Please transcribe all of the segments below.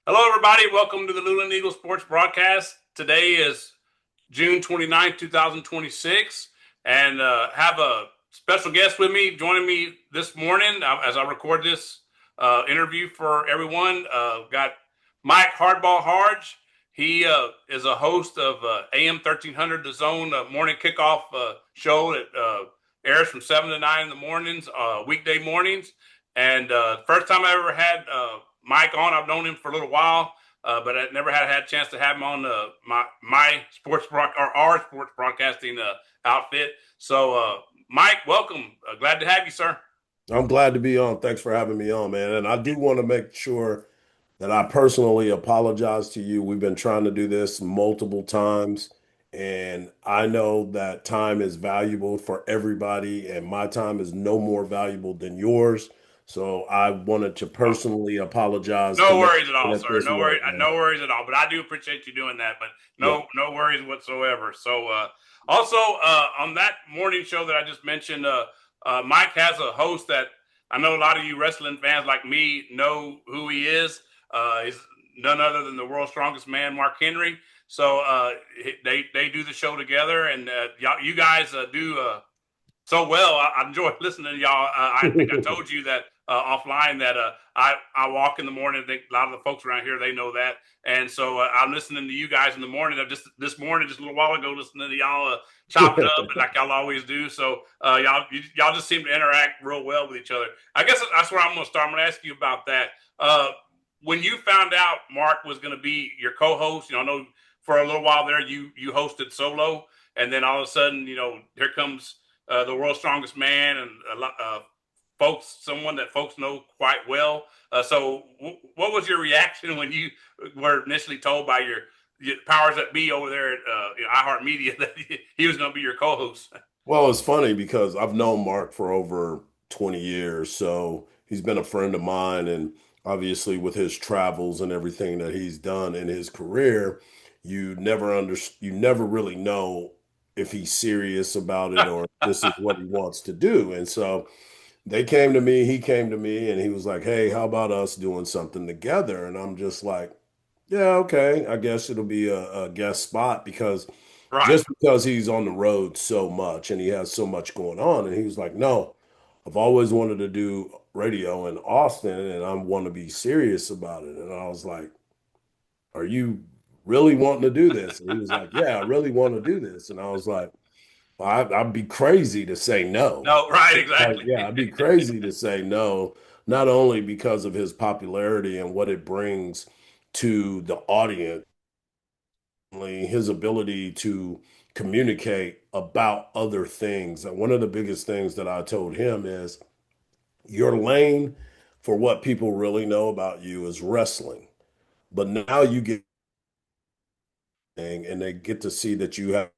Hello, everybody. Welcome to the Luland Eagle Sports Broadcast. Today is June 29th, 2026, and have a special guest with me joining me this morning as I record this interview for everyone. Got Mike Hardball Hardge. He is a host of AM 1300, the Zone morning kickoff show that airs from 7 to 9 in the mornings, weekday mornings. And first time I ever had Mike on. I've known him for a little while, but I never had a chance to have him on my sports or our sports broadcasting outfit. So, Mike, welcome. Glad to have you, sir. I'm glad to be on. Thanks for having me on, man. And I do want to make sure that I personally apologize to you. We've been trying to do this multiple times, and I know that time is valuable for everybody, and my time is no more valuable than yours. So I wanted to personally apologize to No make worries at sure all, that sir. this worked, man. No worries at all. But I do appreciate you doing that. But Yeah. no worries whatsoever. So, also on that morning show that I just mentioned, Mike has a host that I know a lot of you wrestling fans like me know who he is. He's none other than the world's strongest man, Mark Henry. So they do the show together, and you guys do so well. I enjoy listening to y'all. I think I told you that offline that I walk in the morning. I think a lot of the folks around here they know that, and so I'm listening to you guys in the morning. I just this morning, just a little while ago, listening to y'all chop it up like y'all always do. So y'all just seem to interact real well with each other. I guess that's where I'm going to start. I'm going to ask you about that. When you found out Mark was going to be your co-host, I know for a little while there you hosted solo, and then all of a sudden, here comes the world's strongest man and a lot someone that folks know quite well. What was your reaction when you were initially told by your powers that be over there at iHeartMedia that he was going to be your co-host? Well, it's funny because I've known Mark for over 20 years, so he's been a friend of mine, and obviously with his travels and everything that he's done in his career, you never really know if he's serious about it or if this is what he wants to do. And so he came to me, and he was like, "Hey, how about us doing something together?" And I'm just like, "Yeah, okay, I guess it'll be a guest spot because." Right. Just because he's on the road so much and he has so much going on. And he was like, no, I've always wanted to do radio in Austin and I want to be serious about it. And I was like, are you really wanting to do this? And he was like, yeah, I really want to do this. And I was like, well, I'd be crazy to say no. No, right, Like, exactly. yeah, I'd be crazy to say no, not only because of his popularity and what it brings to the audience his ability to communicate about other things. And one of the biggest things that I told him is your lane for what people really know about you is wrestling. But now you get and they get to see that you have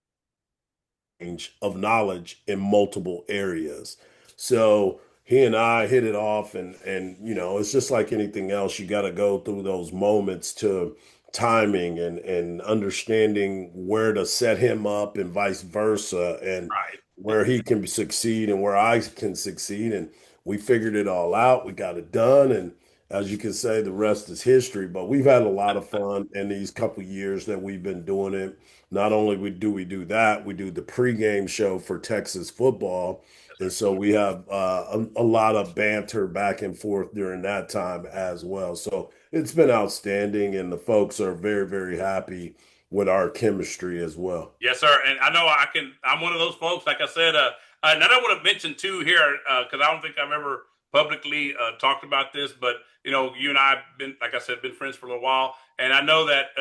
range of knowledge in multiple areas. So he and I hit it off and it's just like anything else. You got to go through those moments to timing and understanding where to set him up and vice versa and Right. where he can succeed and where I can succeed. And we figured it all out. We got it done. And as you can say, the rest is history. But we've had a lot of fun in these couple years that we've been doing it. Not only do we do that, we do the pregame show for Texas football. Yes, sir. And so we have a lot of banter back and forth during that time as well. So it's been outstanding, and the folks are very, very happy with our chemistry as well. Yes, sir. And I know I can. I'm one of those folks. Like I said, and I don't want to mention too here because I don't think I've ever publicly talked about this. But you and I have been, like I said, been friends for a little while, and I know that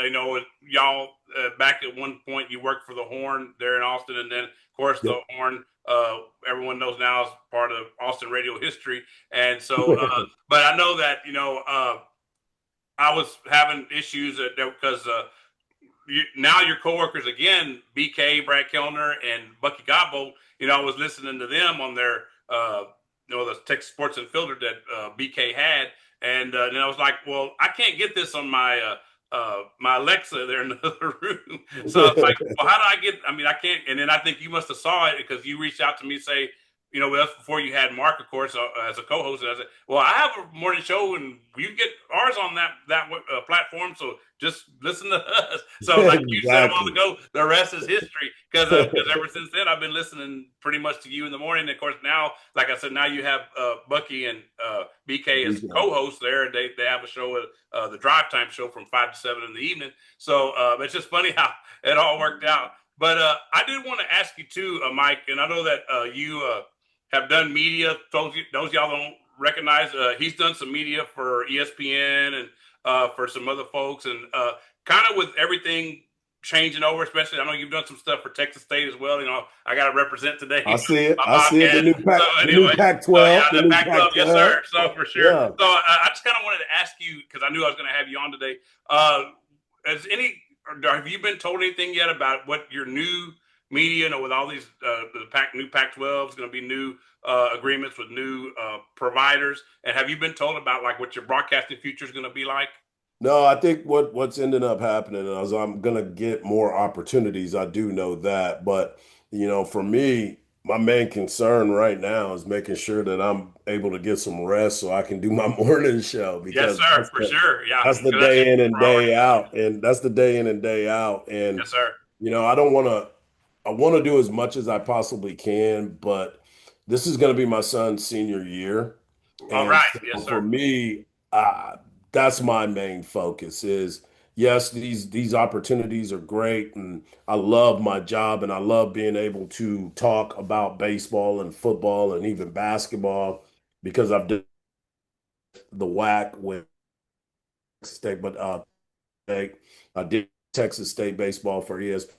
y'all back at one point you worked for the Horn there in Austin, and then of course the Yep. Horn. Everyone knows now is part of Austin radio history, and so. But I know that I was having issues because now your coworkers again, BK, Brad Kellner, and Bucky Godbolt. I was listening to them on their, the Texas Sports Unfiltered that BK had, and then I was like, well, I can't get this on my Alexa there in the other room. So I was like, well, how do I get? I mean, I can't. And then I think you must have saw it because you reached out to me, say, that's before you had Mark, of course, as a co-host. And I said, well, I have a morning show, and you get ours on that platform, so just listen to us. So, like you said a while Exactly. ago, the rest is history. Because ever since then, I've been listening pretty much to you in the morning. And of course, now, like I said, now you have Bucky and BK as co-hosts there. They have a show, the Drive Time show, from 5 to 7 in the evening. So it's just funny how it all worked out. But I did want to ask you too, Mike, and I know that you have done media. Those y'all don't recognize, he's done some media for ESPN and for some other folks, and kind of with everything changing over, especially I know you've done some stuff for Texas State as well. I got to represent today. I see it. My I see it. podcast. So The new anyway, Pac-12. yeah, The the new Pac-12, yes Pac-12. sir. So for sure. Yeah. So I just kind of wanted to ask you, because I knew I was going to have you on today. Have you been told anything yet about what your new media, with all these new Pac-12 is going to be new agreements with new providers, and have you been told about like what your broadcasting future is going to be like? No, I think what's ended up happening is I'm gonna get more opportunities. I do know that, but for me, my main concern right now is making sure that I'm able to get some rest so I can do my morning show Yes, because sir, for sure. Yeah, that's the so that's your day in and priority. day out, and that's the day in and day out. And Yes, sir. I don't want to. I want to do as much as I possibly can, but this is going to be my son's senior year. All And right. so Yes, for sir. me, that's my main focus is yes, these opportunities are great and I love my job and I love being able to talk about baseball and football and even basketball because I've done the whack with state, but I did Texas State baseball for ESPN.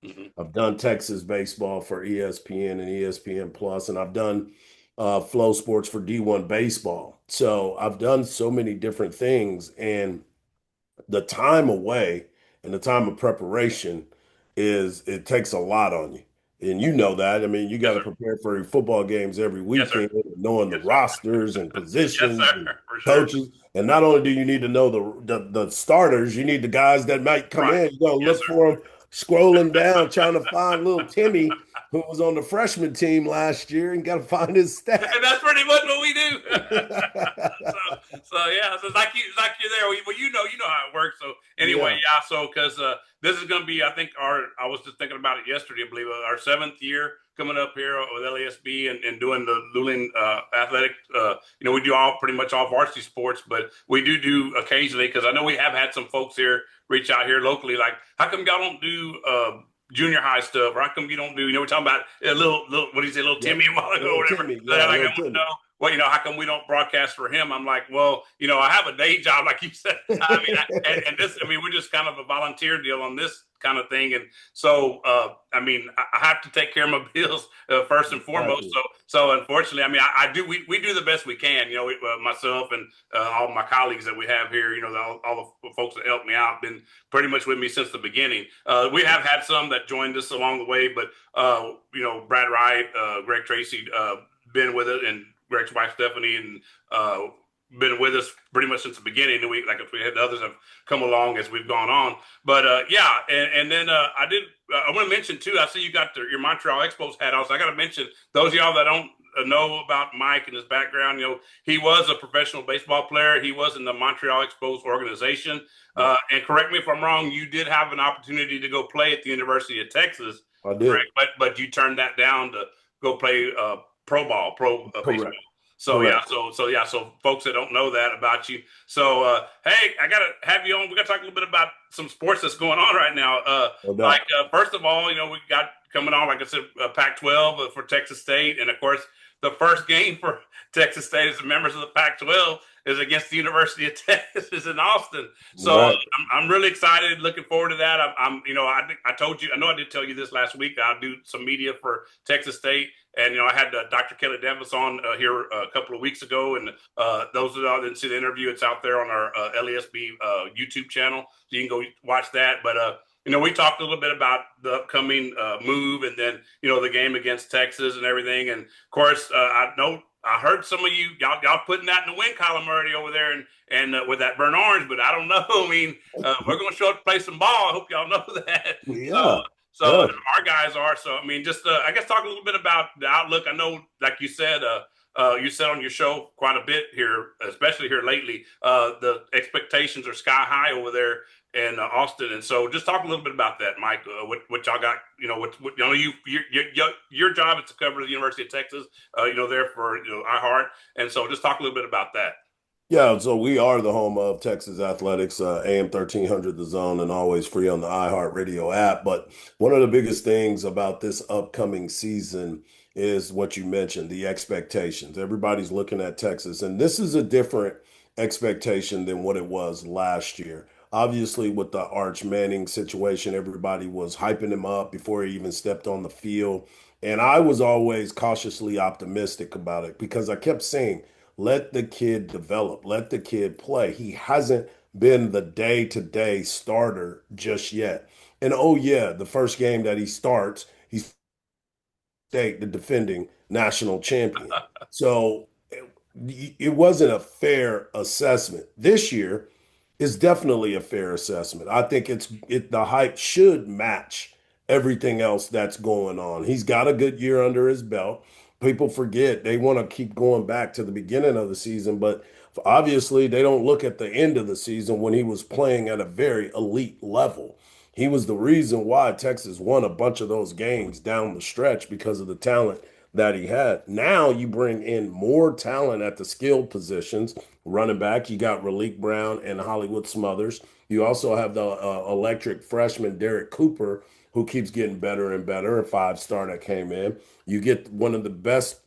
Mm-hmm. I've done Texas baseball for ESPN and ESPN Plus, and I've done Flow Sports for D1 baseball. So I've done so many different things, and the time away and the time of preparation it takes a lot on you. And you know that. I mean, you got Yes, to sir. prepare for your football games every Yes, sir. weekend, knowing the Yes, sir. rosters and Yes, positions and sir. For sure. coaches. And not only do you need to know the starters, you need the guys that might come Right. in. You go Yes, look sir. for them, scrolling down, trying to find little Timmy who was on the freshman team last year and got to find his And stats. that's pretty much what we do. so, so yeah, so it's like you're there. Well, you know how it works. So anyway, Yeah, yeah. So because this is going to be, I think, I was just thinking about it yesterday. I believe our 7th year coming up here with LESB and doing the Luling athletic. We do pretty much all varsity sports, but we do occasionally, because I know we have had some folks here reach out here locally, like, how come y'all don't do junior high stuff, or how come you don't do, we're talking about a little, what do you say, little yeah. Timmy a while ago or Little whatever. Timmy, They're yeah, like, I little want to Timmy. know, well, how come we don't broadcast for him? I'm like, well, I have a day job, like you said. I mean, and this, we're just kind of a volunteer deal on this kind of thing. And so, I have to take care of my bills first and foremost. Exactly. So unfortunately, I do, we do the best we can, myself and all my colleagues that we have here, all the folks that helped me out, been pretty much with me since the beginning. We have had some that joined us along the way, but, Brad Wright, Greg Tracy, been with it, and Greg's wife Stephanie, and been with us pretty much since the beginning. And if we had others have come along as we've gone on. But yeah, and then I did. I want to mention too. I see you got your Montreal Expos hat on. So I got to mention those of y'all that don't know about Mike and his background. He was a professional baseball player. He was in the Montreal Expos organization. Yeah, And correct me if I'm wrong. You did have an opportunity to go play at the University of Texas, I correct? did. But you turned that down to go play pro baseball. Correct. So yeah, Correct. so folks that don't know that about you. So hey, I gotta have you on. We gotta talk a little bit about some sports that's going on right now. No doubt. First of all, we got coming on, like I said, Pac-12 for Texas State, and of course the first game for Texas State as the members of the Pac-12 is against the University of Texas in Austin. So Right. I'm really excited, looking forward to that. I told you, I know I did tell you this last week, that I'll do some media for Texas State. And, I had Dr. Kelly Davis on here a couple of weeks ago. And those that didn't see the interview, it's out there on our LESB YouTube channel. So you can go watch that. But, we talked a little bit about the upcoming move, and then, the game against Texas and everything. And, of course, I heard some of y'all putting that in the win column already over there, and with that burnt orange, but I don't know. We're going to show up to play some ball. I hope y'all know that. So, Yeah. So Yeah. and our guys are. So I mean, just I guess talk a little bit about the outlook. I know, like you said on your show quite a bit here, especially here lately. The expectations are sky high over there in Austin, and so just talk a little bit about that, Mike. What y'all got? What your job is to cover the University of Texas. There for iHeart, and so just talk a little bit about that. Yeah, so we are the home of Texas Athletics, AM 1300 The Zone, and always free on the iHeartRadio app. But one of the biggest things about this upcoming season is what you mentioned, the expectations. Everybody's looking at Texas, and this is a different expectation than what it was last year. Obviously, with the Arch Manning situation, everybody was hyping him up before he even stepped on the field. And I was always cautiously optimistic about it because I kept saying, let the kid develop. Let the kid play. He hasn't been the day-to-day starter just yet. And oh yeah, the first game that he starts, he's the defending national champion. So it wasn't a fair assessment. This year is definitely a fair assessment. I think the hype should match everything else that's going on. He's got a good year under his belt. People forget they want to keep going back to the beginning of the season, but obviously they don't look at the end of the season when he was playing at a very elite level. He was the reason why Texas won a bunch of those games down the stretch because of the talent that he had. Now you bring in more talent at the skilled positions. Running back, you got Raleek Brown and Hollywood Smothers. You also have the electric freshman Derek Cooper, who keeps getting better and better, a five-star that came in. You get one of the best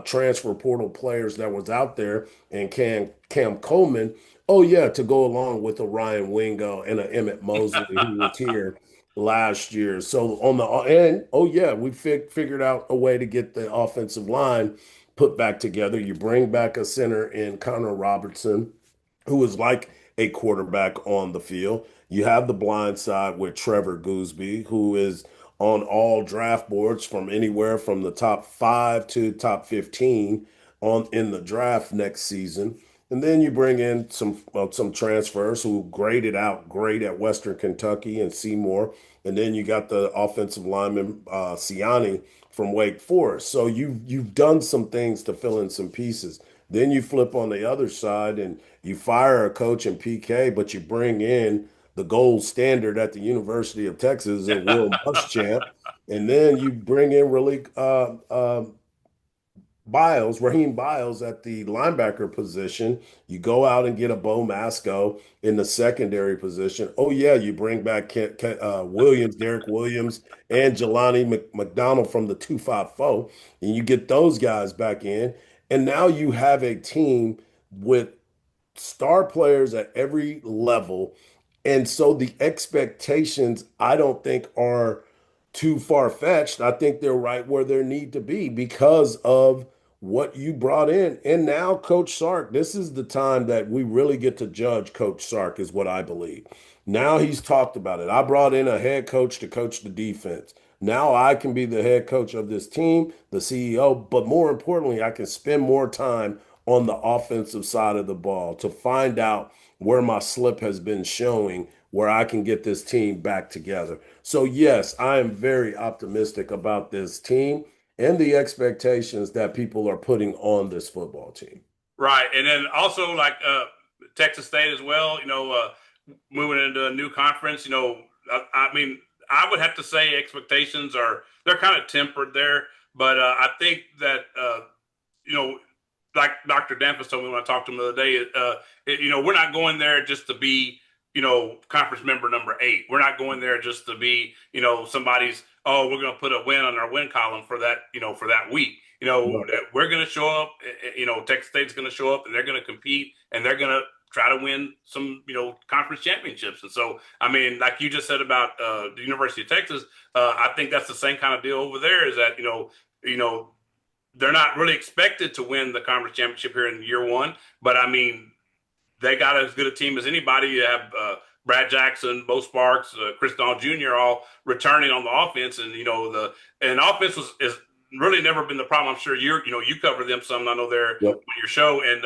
transfer portal players that was out there, and Cam Coleman. Oh yeah, to go along with a Ryan Wingo and a Emmett Mosley who was here last year. So on the end, oh yeah, we figured out a way to get the offensive line put back together. You bring back a center in Connor Robertson, who is like a quarterback on the field. You have the blind side with Trevor Gooseby, who is on all draft boards from anywhere from the top 5 to top 15 on in the draft next season. And then you bring in some transfers who graded out great at Western Kentucky and Seymour. And then you got the offensive lineman Siani from Wake Forest. So you've done some things to fill in some pieces. Then you flip on the other side and you fire a coach in PK, but you bring in the gold standard at the University of Texas and Will Muschamp. And then you bring in really Raheem Biles at the linebacker position. You go out and get a Bo Masco in the secondary position. Oh yeah, you bring back Williams, Derek Williams, and Jelani McDonald from the 254, and you get those guys back in. And now you have a team with star players at every level. And so the expectations, I don't think, are too far-fetched. I think they're right where they need to be because of what you brought in. And now Coach Sark, this is the time that we really get to judge Coach Sark, is what I believe. Now he's talked about it. I brought in a head coach to coach the defense. Now I can be the head coach of this team, the CEO, but more importantly, I can spend more time on the offensive side of the ball to find out where my slip has been showing, where I can get this team back together. So, yes, I am very optimistic about this team and the expectations that people are putting on this football team. Right, and then also like Texas State as well. Moving into a new conference. I mean, I would have to say expectations they're kind of tempered there, but I think that you know, like Dr. Danfus told me when I talked to him the other day, we're not going there just to be, conference member number 8. We're not going there just to be, somebody's, oh, we're going to put a win on our win column for that, for that week. Right. We're going to show up, Texas State's going to show up and they're going to compete and they're going to try to win some, conference championships. And so, I mean, like you just said about the University of Texas, I think that's the same kind of deal over there is that, they're not really expected to win the conference championship here in year one, but I mean, they got as good a team as anybody. You have Brad Jackson, Bo Sparks, Chris Dawn Jr. all returning on the offense, and the offense is really never been the problem. I'm sure you cover them some. I know they're Yep. on your show, and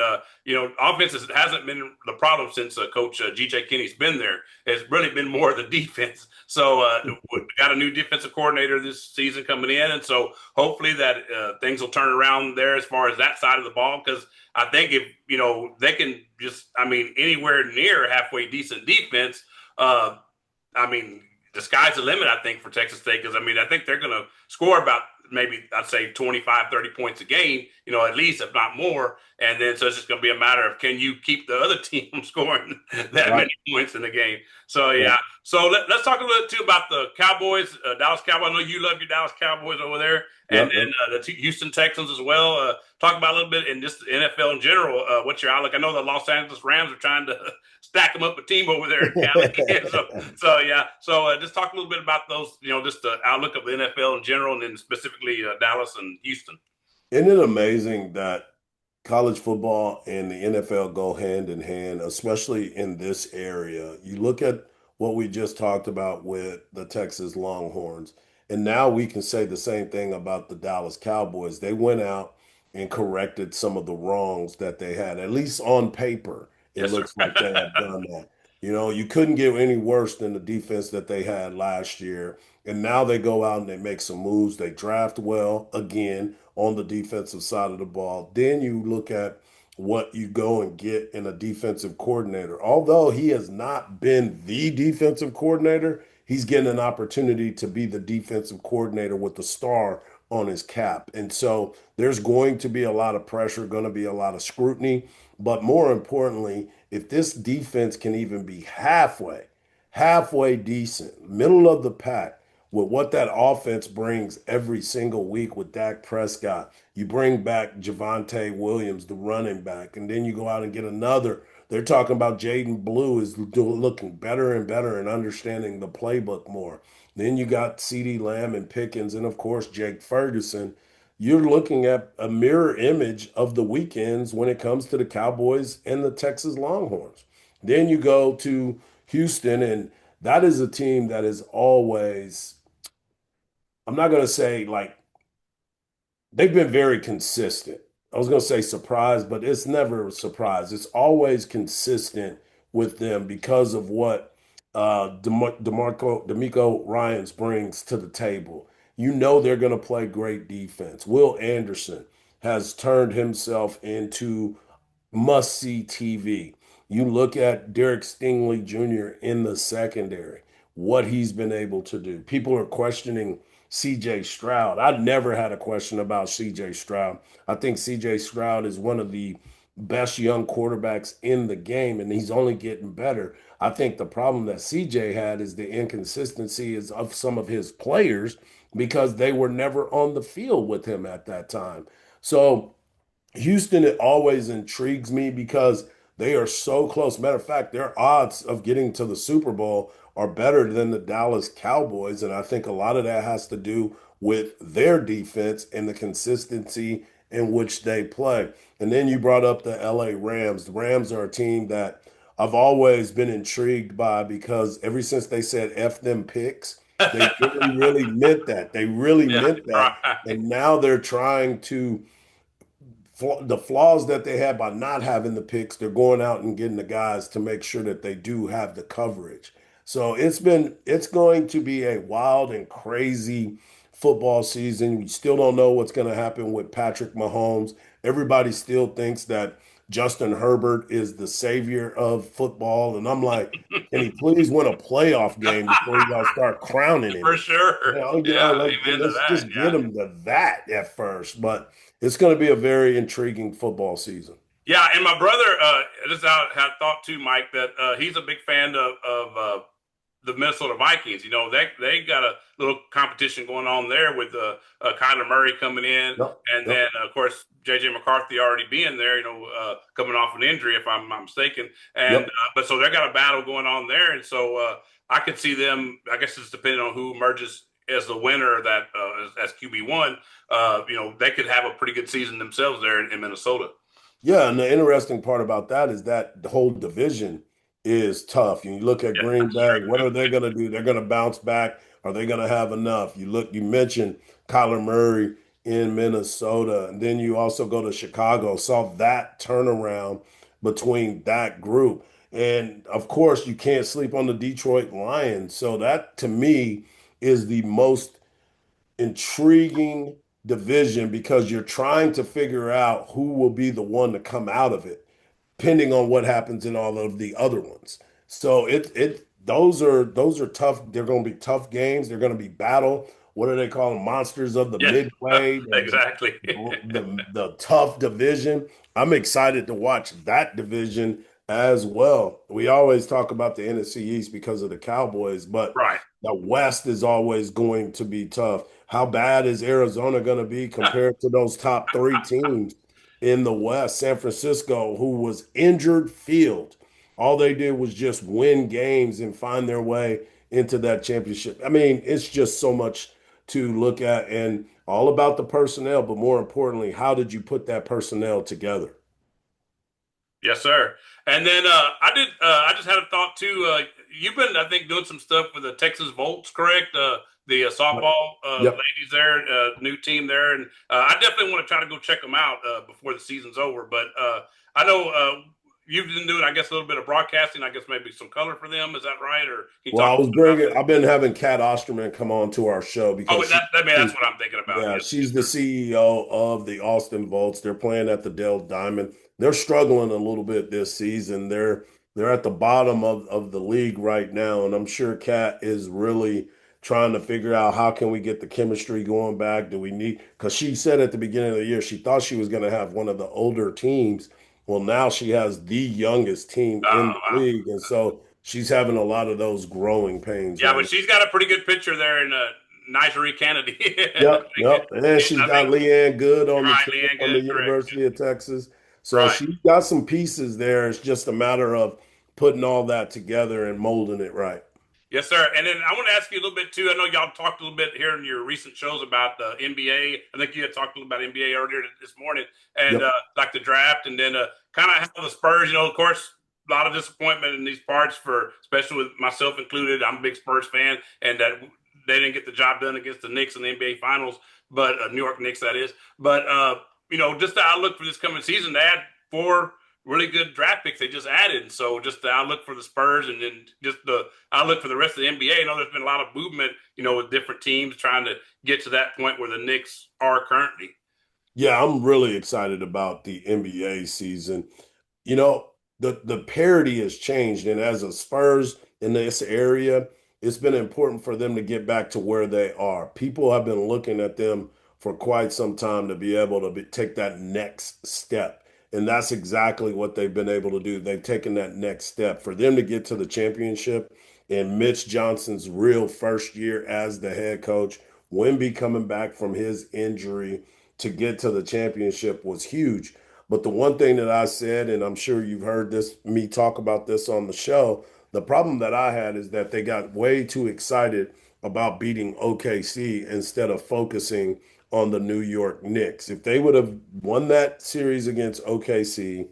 offense hasn't been the problem since Coach GJ Kinney's been there. It's really been more of the defense. So we got a new defensive coordinator this season coming in, and so hopefully that things will turn around there as far as that side of the ball. Because I think if they can just, I mean, anywhere near halfway decent defense, I mean, the sky's the limit, I think, for Texas State. Because, I mean, I think they're going to score about maybe, I'd say, 25, 30 points a game, at least, if not more. And then so it's just going to be a matter of can you keep the other team from scoring that Right. many points in the game. So, yeah. Right. So let's talk a little, too, about the Cowboys, Dallas Cowboys. I know you love your Dallas Cowboys over there. And Yep. then Yep. the Houston Texans as well. Talk about a little bit in just the NFL in general. What's your outlook? I know the Los Angeles Rams are trying to stack them up a team over there in Cali. So yeah. So just talk a little bit about those, just the outlook of the NFL in general, and then specifically Dallas and Houston. Isn't it amazing that college football and the NFL go hand in hand, especially in this area? You look at what we just talked about with the Texas Longhorns, and now we can say the same thing about the Dallas Cowboys. They went out and corrected some of the wrongs that they had, at least on paper. It Yes, sir. looks like they have done that. You couldn't get any worse than the defense that they had last year. And now they go out and they make some moves. They draft well again on the defensive side of the ball. Then you look at what you go and get in a defensive coordinator. Although he has not been the defensive coordinator, he's getting an opportunity to be the defensive coordinator with the star on his cap. And so there's going to be a lot of pressure, going to be a lot of scrutiny. But more importantly, if this defense can even be halfway decent, middle of the pack, with what that offense brings every single week with Dak Prescott. You bring back Javonte Williams, the running back, and then you go out and get another. They're talking about Jaden Blue is looking better and better and understanding the playbook more. Then you got CeeDee Lamb and Pickens, and of course, Jake Ferguson. You're looking at a mirror image of the weekends when it comes to the Cowboys and the Texas Longhorns. Then you go to Houston, and that is a team that is always, I'm not going to say like they've been very consistent. I was going to say surprise, but it's never a surprise. It's always consistent with them because of what D'Amico Ryans brings to the table. You know they're going to play great defense. Will Anderson has turned himself into must see TV. You look at Derek Stingley Jr. in the secondary, what he's been able to do. People are questioning CJ Stroud. I never had a question about CJ Stroud. I think CJ Stroud is one of the best young quarterbacks in the game, and he's only getting better. I think the problem that CJ had is the inconsistency is of some of his players because they were never on the field with him at that time. So Houston, it always intrigues me because they are so close. Matter of fact, their odds of getting to the Super Bowl are better than the Dallas Cowboys. And I think a lot of that has to do with their defense and the consistency in which they play. And then you brought up the LA Rams. The Rams are a team that I've always been intrigued by because ever since they said F them picks, they really, really meant that. They really Yeah, meant that. right. And now they're trying to the flaws that they had by not having the picks, they're going out and getting the guys to make sure that they do have the coverage. So it's going to be a wild and crazy football season. We still don't know what's going to happen with Patrick Mahomes. Everybody still thinks that Justin Herbert is the savior of football. And I'm like, can he please win a playoff game before y'all start crowning him? For sure. Yeah, amen to Let's that. just Yeah. get him to that at first. But it's going to be a very intriguing football season. Yeah, and my brother just out had thought too, Mike, that he's a big fan of the Minnesota Vikings. They got a little competition going on there with Kyler Murray coming in, Yep, and yep, then of course JJ McCarthy already being there. Coming off an injury, if I'm not mistaken, and yep. but so they got a battle going on there, and so I could see them. I guess it's depending on who emerges as the winner of that as QB1. They could have a pretty good season themselves there in Minnesota. Yeah, and the interesting part about that is that the whole division is tough. You look at Yeah, Green sure. Bay, what are they going to do? They're going to bounce back. Are they going to have enough? You mentioned Kyler Murray. in Minnesota. And then you also go to Chicago, saw that turnaround between that group. And of course, you can't sleep on the Detroit Lions. So that to me is the most intriguing division because you're trying to figure out who will be the one to come out of it, depending on what happens in all of the other ones. So it those are tough. They're going to be tough games. They're going to be battle. What do they call them? Monsters of the Yes, Midway, exactly. the tough division. I'm excited to watch that division as well. We always talk about the NFC East because of the Cowboys, but Right. the West is always going to be tough. How bad is Arizona going to be compared to those top three teams in the West? San Francisco, who was injured field, all they did was just win games and find their way into that championship. I mean, it's just so much to look at and all about the personnel, but more importantly, how did you put that personnel together? Yes, sir. And then I just had a thought too. You've been, I think, doing some stuff with the Texas Volts, correct? The softball Yep. ladies there, new team there, and I definitely want to try to go check them out before the season's over. But I know you've been doing, I guess, a little bit of broadcasting. I guess maybe some color for them. Is that right? Or can you Well, talk I a was little bit about bringing, that? I've been having Kat Osterman come on to our show Oh, because that's what I'm thinking about. yeah, Yes, yes, she's the sir. CEO of the Austin Volts. They're playing at the Dell Diamond. They're struggling a little bit this season. They're at the bottom of the league right now, and I'm sure Kat is really trying to figure out how can we get the chemistry going back. Do we need because she said at the beginning of the year she thought she was going to have one of the older teams. Well, now she has the youngest team in Oh, the wow. league, and so she's having a lot of those growing pains Yeah, right but now. she's got a pretty good picture there in Nigeria, Kennedy. Yep, yep. And she's I think got Leanne Good on the right, team Leanne, from the good, correct. University of Texas. So Right. she's got some pieces there. It's just a matter of putting all that together and molding it right. Yes, sir. And then I want to ask you a little bit too. I know y'all talked a little bit here in your recent shows about the NBA. I think you had talked a little about NBA earlier this morning, and Yep. like the draft, and then kind of how the Spurs. Of course, a lot of disappointment in these parts for, especially with myself included. I'm a big Spurs fan, and that they didn't get the job done against the Knicks in the NBA Finals, but New York Knicks that is. But just the outlook for this coming season, they had four really good draft picks they just added. And so just the outlook for the Spurs and then just the outlook for the rest of the NBA. There's been a lot of movement, with different teams trying to get to that point where the Knicks are currently. Yeah, I'm really excited about the NBA season. You know, the parity has changed, and as a Spurs in this area, it's been important for them to get back to where they are. People have been looking at them for quite some time to be able to take that next step. And that's exactly what they've been able to do. They've taken that next step for them to get to the championship. And Mitch Johnson's real first year as the head coach, Wemby coming back from his injury to get to the championship was huge. But the one thing that I said, and I'm sure you've heard this me talk about this on the show, the problem that I had is that they got way too excited about beating OKC instead of focusing on the New York Knicks. If they would have won that series against OKC,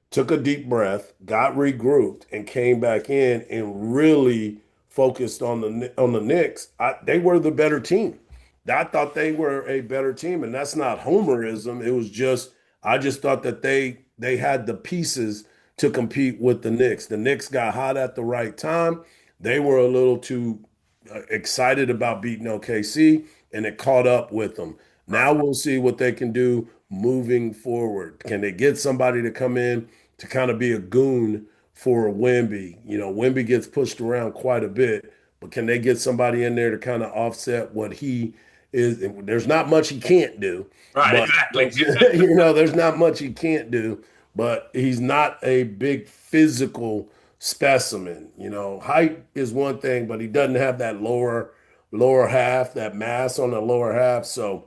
took a deep breath, got regrouped, and came back in and really focused on the Knicks, they were the better team. I thought they were a better team, and that's not homerism. It was just I just thought that they had the pieces to compete with the Knicks. The Knicks got hot at the right time. They were a little too excited about beating OKC, and it caught up with them. Right. Now we'll see what they can do moving forward. Can they get somebody to come in to kind of be a goon for Wemby? Wemby gets pushed around quite a bit, but can they get somebody in there to kind of offset what he is? There's not much he can't do, Right. but Exactly. there's not much he can't do, but he's not a big physical specimen. Height is one thing, but he doesn't have that lower half, that mass on the lower half. So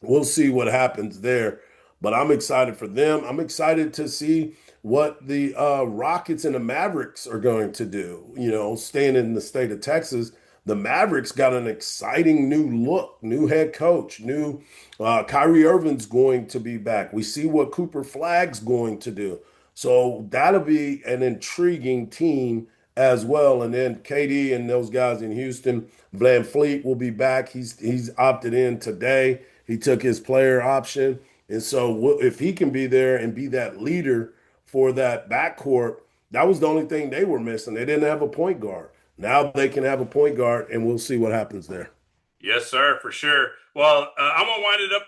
we'll see what happens there. But I'm excited for them. I'm excited to see what the Rockets and the Mavericks are going to do. Staying in the state of Texas, the Mavericks got an exciting new look, new head coach, new Kyrie Irving's going to be back. We see what Cooper Flag's going to do. So that'll be an intriguing team as well. And then KD and those guys in Houston, Van Fleet will be back. He's opted in today He took his player option. And so if he can be there and be that leader for that backcourt, that was the only thing they were missing. They didn't have a point guard. Now they can have a point guard, and we'll see what happens there. Yes, sir, for sure. Well, I'm gonna wind it up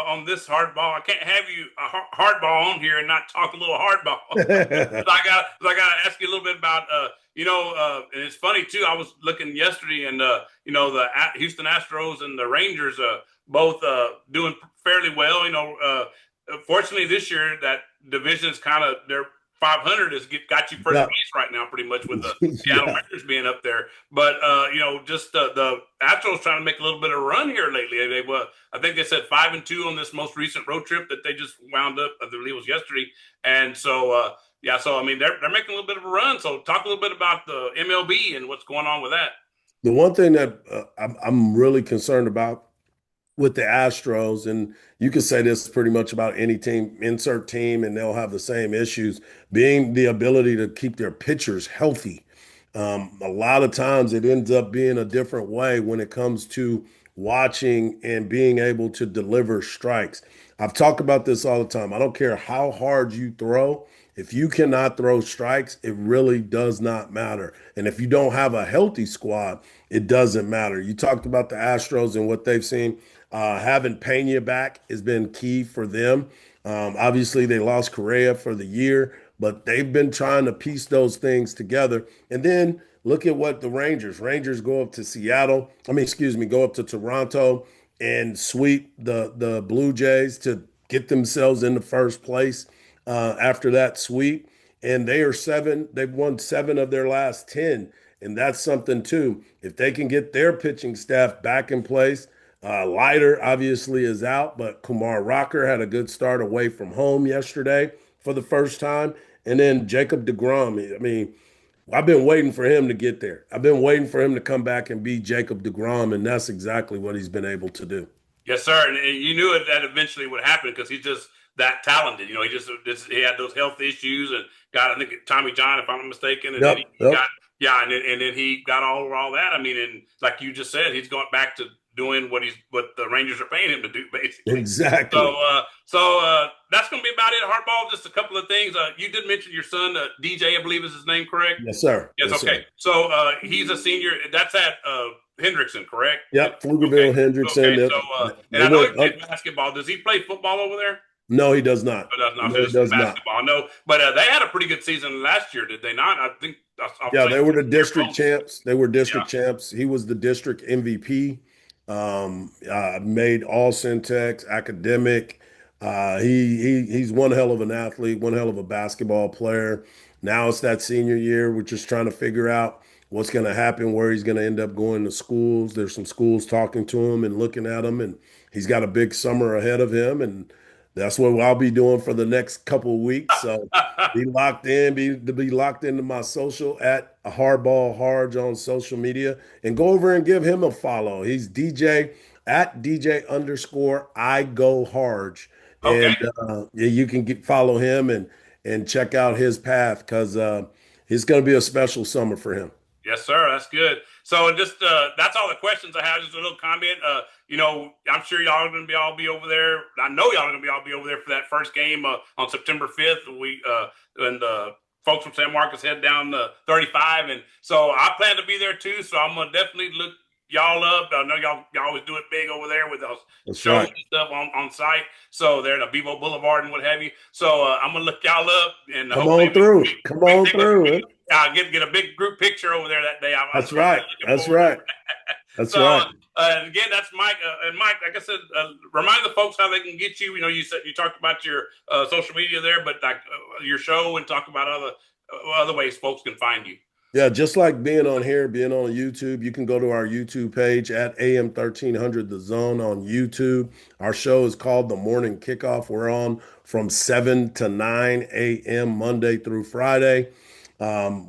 on this hardball. I can't have you hardball on here and not talk a little hardball. I gotta ask you a little bit about and it's funny too. I was looking yesterday, and the Houston Astros and the Rangers both doing fairly well. Fortunately this year that division is kind of they're 500 has got you first Yeah. place right now, pretty much with the Seattle Yeah. Mariners being up there. But just the Astros trying to make a little bit of a run here lately. I think they said 5-2 on this most recent road trip that they just wound up. I believe it was yesterday, and so yeah. So I mean, they're making a little bit of a run. So talk a little bit about the MLB and what's going on with that. The one thing that I'm really concerned about with the Astros, and you can say this pretty much about any team, insert team, and they'll have the same issues, being the ability to keep their pitchers healthy. A lot of times it ends up being a different way when it comes to watching and being able to deliver strikes. I've talked about this all the time. I don't care how hard you throw. If you cannot throw strikes, it really does not matter. And if you don't have a healthy squad, it doesn't matter. You talked about the Astros and what they've seen. Having Pena back has been key for them. Obviously, they lost Correa for the year, but they've been trying to piece those things together. And then look at what the Rangers go up to Seattle. I mean, excuse me, go up to Toronto and sweep the Blue Jays to get themselves in the first place after that sweep. And they are seven. They've won 7 of their last 10. And that's something too. If they can get their pitching staff back in place, Leiter obviously is out, but Kumar Rocker had a good start away from home yesterday for the first time. And then Jacob DeGrom, I mean, I've been waiting for him to get there. I've been waiting for him to come back and be Jacob DeGrom, and that's exactly what he's been able to do. Yes, sir. And you knew it that eventually would happen because he's just that talented. He had those health issues and got I think Tommy John, if I'm not mistaken, and then Yep, he yep, got and then he got all that. I mean, and like you just said, he's going back to doing what the Rangers are paying him to do, basically. So, exactly. that's going to be about it. Hardball. Just a couple of things. You did mention your son, DJ, I believe is his name, correct? Yes, sir. Yes. Yes, Okay. sir. So he's a senior. That's at Hendrickson, correct? Yep, Okay. Pflugerville, Hendrickson. Okay. So, and They I know he went. played basketball. Does he play football over there? No, he does not. But that's not No, he just does not. basketball. No, but they had a pretty good season last year, did they not? I think I'll Yeah, say they were the they're district close. champs. They were Yeah. district champs. He was the district MVP. Made all Syntax academic. He's one hell of an athlete, one hell of a basketball player. Now it's that senior year. We're just trying to figure out what's going to happen, where he's going to end up going to schools. There's some schools talking to him and looking at him, and he's got a big summer ahead of him, and that's what I'll be doing for the next couple of weeks. So be locked in, be locked into my social at Hardball Hardge on social media, and go over and give him a follow. He's DJ at DJ underscore I go Hardge, Okay. and yeah, you can follow him and check out his path because it's going to be a special summer for him. Yes, sir. That's good. So just that's all the questions I have. Just a little comment. I'm sure y'all are going to be all be over there. I know y'all are going to be all be over there for that first game on September 5th. And folks from San Marcos head down the 35, and so I plan to be there too. So I'm gonna definitely look y'all up. I know y'all always do it big over there with those That's shows right. and stuff on site. So they're at Bevo Boulevard and what have you. So I'm gonna look y'all up, and Come hopefully on through. Come we can on take through. Man. get a big group picture over there that day. I'm That's really right. looking That's forward to right. it. That's So right. again, that's Mike. And Mike, like I said, remind the folks how they can get you. You said you talked about your social media there, but like your show and talk about other ways folks can find you. Yeah, just like being on here, being on YouTube, you can go to our YouTube page at AM 1300 The Zone on YouTube. Our show is called The Morning Kickoff. We're on from 7 to 9 a.m. Monday through Friday.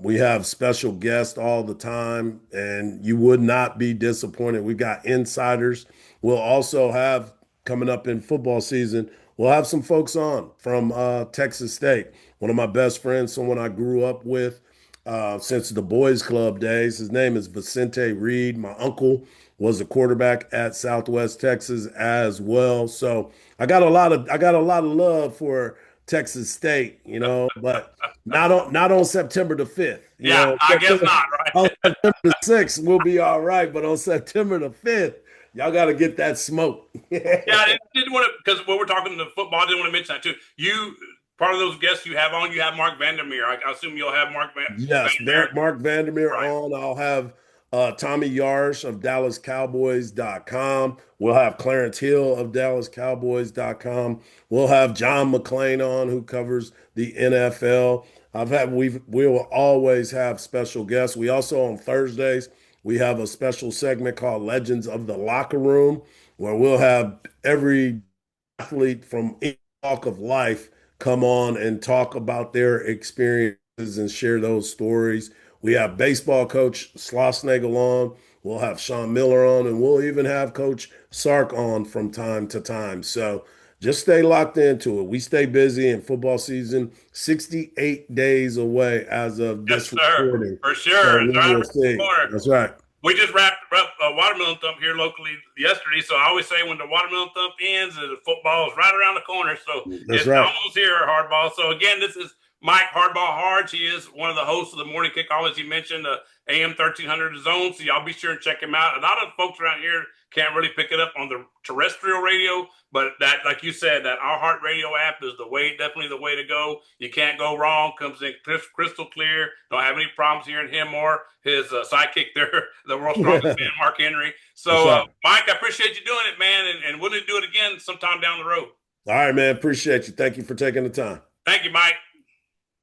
We have special guests all the time, and you would not be disappointed. We've got insiders. We'll also have coming up in football season, we'll have some folks on from Texas State. One of my best friends, someone I grew up with. since the boys club days. His name is Vicente Reed. My uncle was a quarterback at Southwest Texas as well. So I got a lot of love for Texas State, but not on September the 5th. Yeah, I guess not, On right? September the 6th, we'll be all right. But on September the 5th, y'all got to get that smoke. Yeah, I didn't want to because when we're talking to football, I didn't want to mention that too. You part of those guests you have on, you have Mark Vandermeer. I assume you'll have Yes, Vandermeer, Mark Vandermeer right? on. I'll have Tommy Yarsh of DallasCowboys.com. We'll have Clarence Hill of DallasCowboys.com. We'll have John McClain on, who covers the NFL. We will always have special guests. We also on Thursdays we have a special segment called Legends of the Locker Room, where we'll have every athlete from any walk of life come on and talk about their experiences and share those stories. We have baseball coach Schlossnagle on. We'll have Sean Miller on, and we'll even have Coach Sark on from time to time. So just stay locked into it. We stay busy in football season, 68 days away as of Yes, this sir, recording. for So sure. It's we right will around the see. corner. That's right. We just wrapped up a watermelon thump here locally yesterday. So I always say when the watermelon thump ends, the football is right around the corner. So That's it's right. almost here, Hardball. So again, this is Mike Hardball Hardge. He is one of the hosts of the morning kickoff, as you mentioned, AM 1300 Zone. So y'all be sure and check him out. A lot of folks around here can't really pick it up on the terrestrial radio, but that, like you said, that Our Heart Radio app is definitely the way to go. You can't go wrong. Comes in crystal clear. Don't have any problems hearing him or his sidekick there, the world's strongest man, Mark Henry. That's So, right. Mike, I appreciate you doing it, man, and we'll do it again sometime down the road. All right, man. Appreciate you. Thank you for taking the time. Thank you, Mike.